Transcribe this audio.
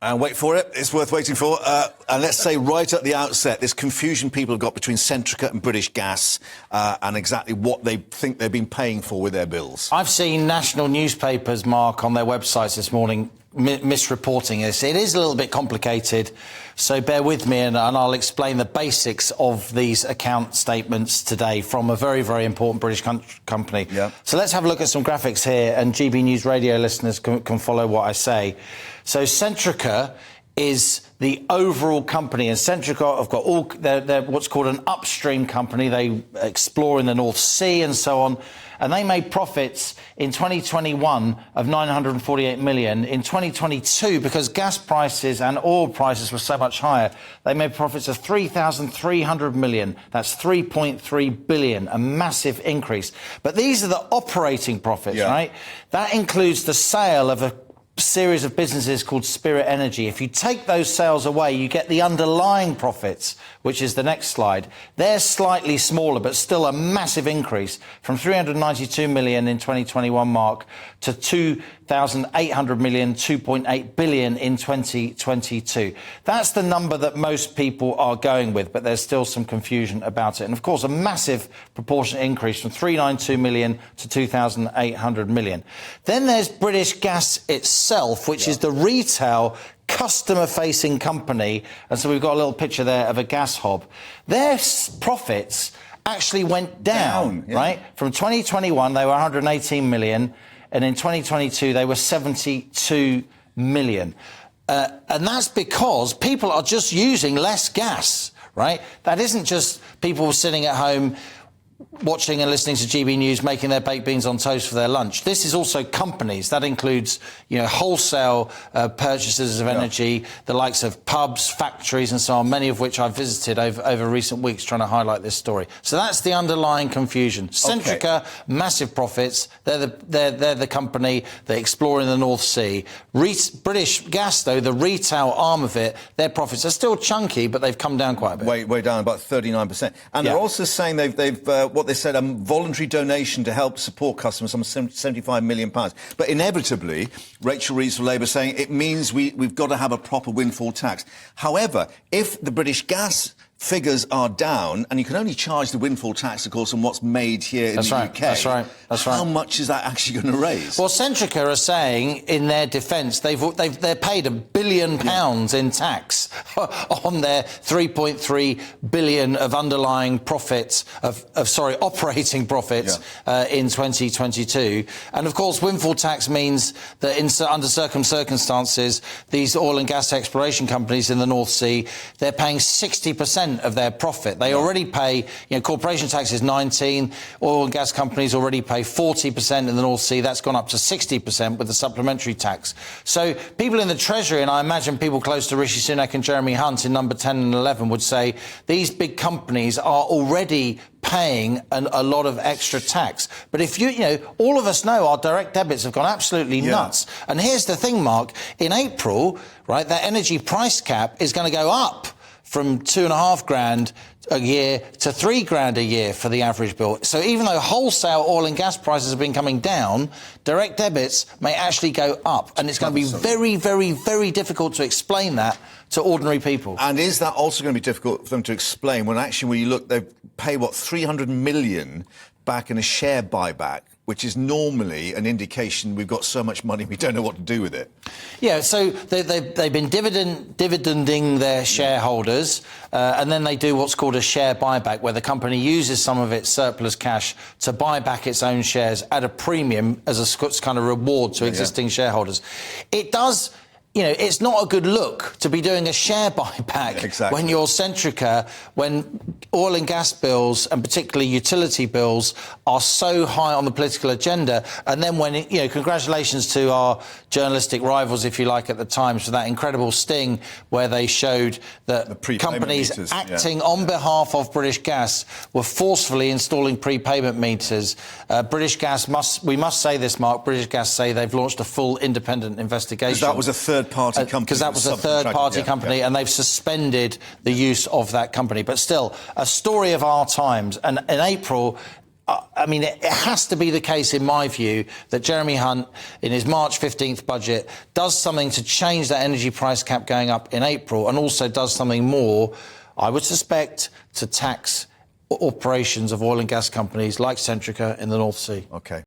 And wait for it, it's worth waiting for. And let's say right at the outset, this confusion people have got between Centrica and British Gas and exactly what they think they've been paying for with their bills. I've seen national newspapers, Mark, on their websites this morning misreporting this. It is a little bit complicated, so bear with me and I'll explain the basics of these account statements today from a very, very important British company. Yeah. So let's have a look at some graphics here, and GB News radio listeners can follow what I say. So Centrica is the overall company, and Centrica have got all, they're what's called an upstream company. They explore in the North Sea and so on, and they made profits in 2021 of 948 million. In 2022, because gas prices and oil prices were so much higher, they made profits of 3,300 million. That's 3.3 billion, a massive increase. But these are the operating profits, right? That includes the sale of a series of businesses called Spirit Energy. If you take those sales away, you get the underlying profits, which is the next slide. They're slightly smaller, but still a massive increase from 392 million in 2021, Mark, to 2,800 million, 2.8 billion in 2022. That's the number that most people are going with, but there's still some confusion about it. And of course, a massive proportionate increase from 392 million to 2,800 million. Then there's British Gas itself, which is the retail customer-facing company. And so we've got a little picture there of a gas hob. Their profits actually went down, right? From 2021, they were 118 million. And in 2022, they were 72 million. And that's because people are just using less gas, right? That isn't just people sitting at home watching and listening to GB News, making their baked beans on toast for their lunch. This is also companies. That includes, you know, wholesale purchases of energy, the likes of pubs, factories and so on, many of which I've visited over recent weeks trying to highlight this story. So that's the underlying confusion. Centrica, massive profits. They're the company that explore in the North Sea. British Gas, though, the retail arm of it, their profits are still chunky, but they've come down quite a bit. Way down, about 39%. And they're also saying they've what they said, a voluntary donation to help support customers, some £75 million. But inevitably, Rachel Reeves for Labour saying it means we've got to have a proper windfall tax. However, if the British Gas figures are down, and you can only charge the windfall tax, of course, on what's made here in the UK. That's right. How much is that actually going to raise? Well, Centrica are saying, in their defence, they're paid £1 billion in tax on their 3.3 billion of underlying profits operating profits in 2022. And of course, windfall tax means that under certain circumstances, these oil and gas exploration companies in the North Sea, they're paying 60% of their profit. They already pay, you know, corporation tax is 19%, oil and gas companies already pay 40% in the North Sea. That's gone up to 60% with the supplementary tax. So people in the Treasury, and I imagine people close to Rishi Sunak and Jeremy Hunt in number 10 and 11 would say these big companies are already paying a lot of extra tax. But if you know, all of us know our direct debits have gone absolutely nuts. And here's the thing, Mark, in April, right, that energy price cap is going to go up from $2,500 a year to $3,000 a year for the average bill. So even though wholesale oil and gas prices have been coming down, direct debits may actually go up. And it's going to be very, very, very difficult to explain that to ordinary people. And is that also going to be difficult for them to explain when actually, when you look, they pay, what, 300 million back in a share buyback, which is normally an indication we've got so much money we don't know what to do with it. Yeah, so they've been dividending their shareholders, and then they do what's called a share buyback, where the company uses some of its surplus cash to buy back its own shares at a premium as a kind of reward to existing shareholders. It does... You know, it's not a good look to be doing a share buyback when you're Centrica, when oil and gas bills, and particularly utility bills, are so high on the political agenda. And then when, you know, congratulations to our journalistic rivals, if you like, at the Times, for that incredible sting where they showed that companies acting on behalf of British Gas were forcefully installing prepayment meters. British Gas we must say this, Mark, British Gas say they've launched a full independent investigation. That was a third-party company. Because that was a third-party company, and they've suspended the use of that company. But still, a story of our times. And in April, I mean, it has to be the case, in my view, that Jeremy Hunt, in his March 15th budget, does something to change that energy price cap going up in April, and also does something more, I would suspect, to tax operations of oil and gas companies like Centrica in the North Sea. OK.